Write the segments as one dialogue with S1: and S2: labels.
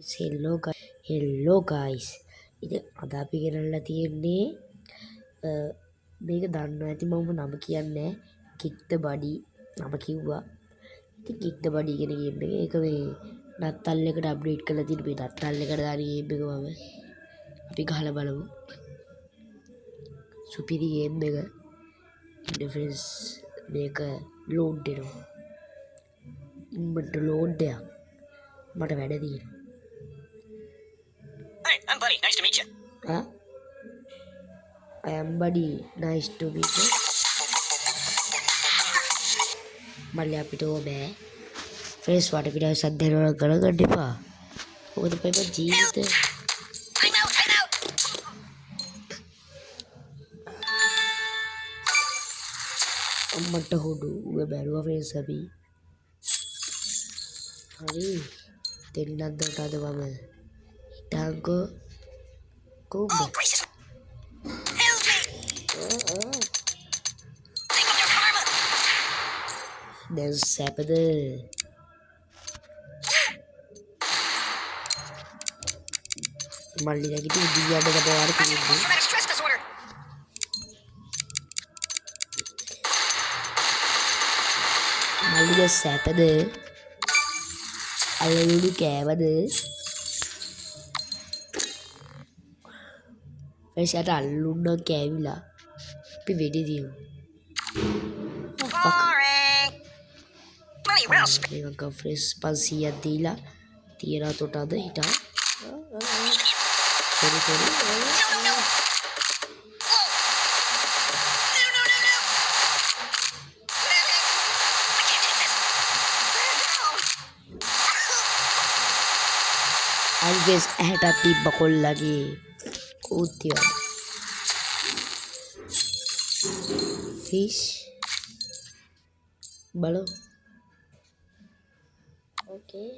S1: hello guys. ඉතින් අද අපි ගෙනල්ලා තියෙන්නේ මේක දන්නවා ඇති මම නම කියන්නේ kick the body නම කිව්වා. ඉතින් kick the body කියන ගේම් එක ඒක මේ නත්තල් එකට අප්ඩේට් කරලා තියෙන මේ නත්තල් එකට දාන ගේම් එක මම අපි ගහලා බලමු. සුපිරි ගේම් එක. ඉන්ටර්ෆේස් මේක ලෝඩ් වෙනවා. ඉම්මට ලෝඩ් එකක් මට වැඩ තියෙනවා.
S2: Hi, I'm Buddy. Nice to meet you.
S1: Huh? I am Buddy. Nice to meet you. මල්ලි අපිට ඕ බෑ. ෆේස් වට පිට සද්දේනවා ගණන් ගන්න එපා. මොකද පෙම ජීවිතේ
S2: I'm out.
S1: අම්මට හොඩු උඹ බැලුවා ෆේස් අපි. හරි. දෙන්නත් දොටද මම. හිටාගෝ කොඹ.
S2: Oh, gracious. Help me. Think of your karma.
S1: දැන් සැපද මල්ලි නැගිටි උදියාට ගබවාර තියෙන්නේ.
S2: Post-traumatic stress disorder.
S1: මල්ලිද සැපද අල්ලලුඩු කෑවද ෆේෂට අල්ලුන්න කෑවිලා අපි වෙඩි දියමු.
S2: Boring. Money well spent.
S1: මේක ෆ්‍රෙස් 500ක් දීලා තියලා තොට අද හිටා sorry
S2: No. Whoa. No. I can't take this. No.
S1: Always ඇහැටත් තිබ්බ කොල්ලගේ ඌත්තිය ෆිෂ් බලෝ ඕකේ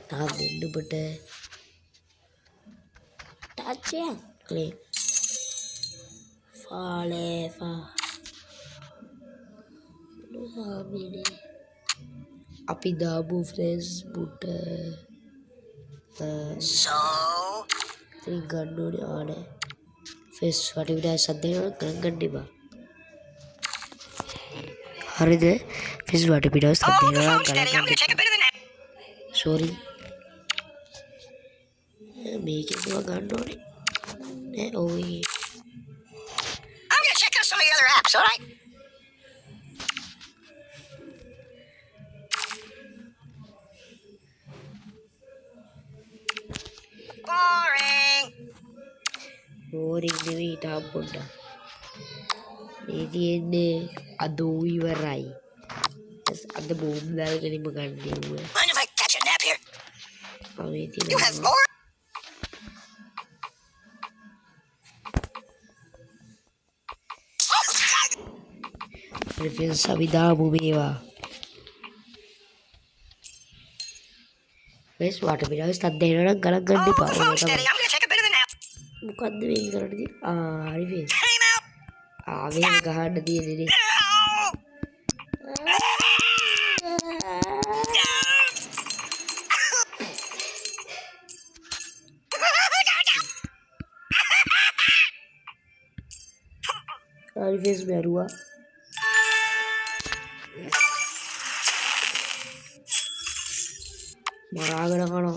S1: තා දෙන්න ඔබට ටච්චයක් ක්ලික් ෆාලේෆා ලුහාමිනේ අපි දාපු ෆ්‍රෙස් බුට
S2: So,
S1: ඉතින් ගන්න ඕනේ ආනේ ෆෙස් වට විඩා සද්දේනවා ගන්න එපා. හරිද ෆෙස් වට විඩා
S2: oh, the
S1: සද්දේනවා
S2: phone's steady. I'm gonna check a bit of the net.
S1: Sorry මේකේ ඒවා ගන්න ඕනේ නෑ ඔයි
S2: I'm gonna check out some of the other apps, alright? Boring.
S1: Boring නෙවෙයි තාම පොඩ්ඩක් මේ තියෙන්නේ අද ඉවරයි අද බෝම් දාගෙන ඉම ගන්න නෙවුව
S2: Mind if I catch a nap here?
S1: මේ
S2: You have
S1: තියෙනවා
S2: more?
S1: ෆෙස් අපි දාමු මේවා ෆෙස් වට විඩා සද්දේනවා ගණන් ගන්න
S2: Oh,
S1: එපා
S2: the phone's steady. I'm gonna check a bit of the net.
S1: මොකද්ද මේක කරන්නේ හරි ෆෙස්
S2: Time out.
S1: ආවේ ගහන්න තියෙන්නේ හරි ෆෙස් මැරුවා මරාගෙන කනවා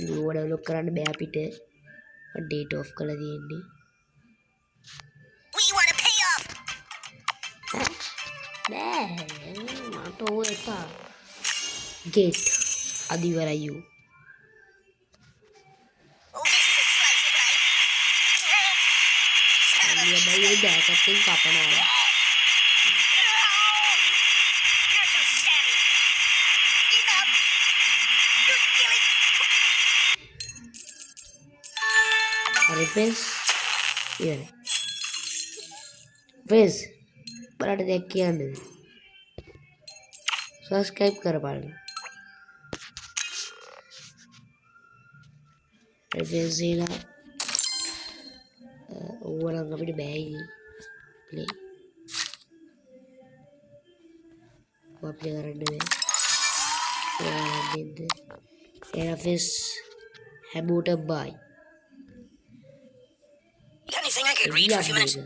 S1: නියුව ඩෙවලොප් කරන්න බෑ අපිට ඩේටා ඔෆ් කරලා තියෙන්නේ
S2: We want to pay off.
S1: බෑ මට ඕව එපා ගේට් අදිවරයි
S2: Oh, this is a slice of life.
S1: බයි බෑකට්ටින් කපනවා
S2: You're so stabby. Enough. You're killing.
S1: හරි ෆෙස් ඉවරයි ෆෙස් බලන්න දෙයක් කියන්නද සබස්ක්‍රයිබ් කරපන් හරි ෆෙස් එලා ඕවනම් අපිට බෑයි ප්ලේ අපිට කරන්න බෑ. ඔයාලා දෙන්න. එරෆෙස් හැමෝටම බයි.
S2: Anything I could read for a few minutes?